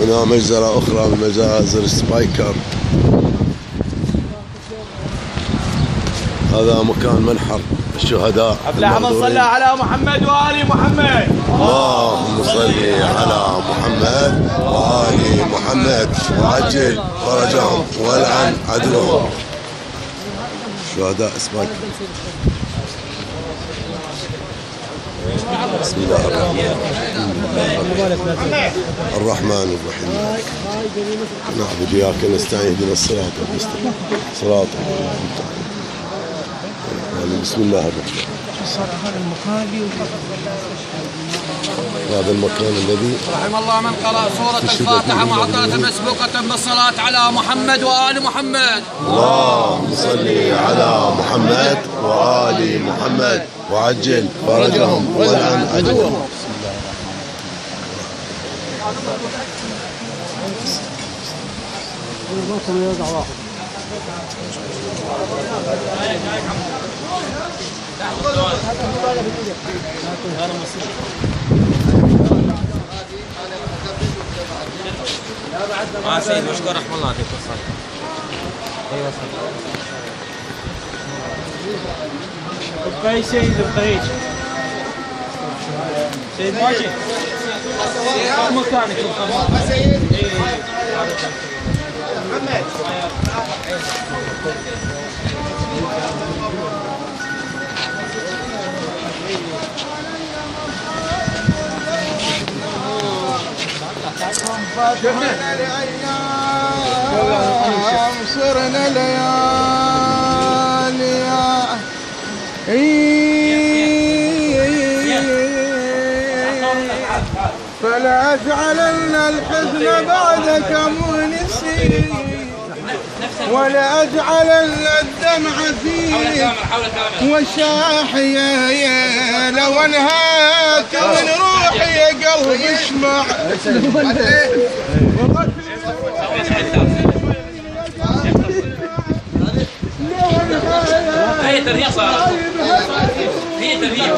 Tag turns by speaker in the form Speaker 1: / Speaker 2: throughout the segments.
Speaker 1: هنا مجزرة أخرى من مجازر سبايكر. هذا مكان منحر الشهداء.
Speaker 2: اللهم صل على محمد وآل محمد.
Speaker 1: اللهم صل على محمد وآل محمد وعجل فرجهم والعن عدوهم. شهداء سبايكر. بسم الله الرحمن الرحيم. نعبد إياك نستعين اهدنا الصراط المستقيم صراط بسم الله الرحمن. هذا المكان الذي
Speaker 2: رحم الله من قرأ سورة الفاتحة معطلة مسبوقة بالصلاة على محمد وآل محمد.
Speaker 1: اللهم صل على محمد وآل محمد وعجل فرجهم والعن عدوهم.
Speaker 2: سيد مشكور رحمه الله عليك. ايوه صح. سيد البعيد سيد ماشي مكانك محمد.
Speaker 3: شفنا الأيام صرنا ليالي فلا أجعلن الحزن بعدك مونسي ولا أجعلن الدمع فيك وشاحيا لو انهاك من روحي يا قلبي اسمع
Speaker 2: هي ترهيب صار هي ترهيب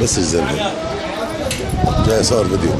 Speaker 1: بس الزلمه جاي صار فيديو.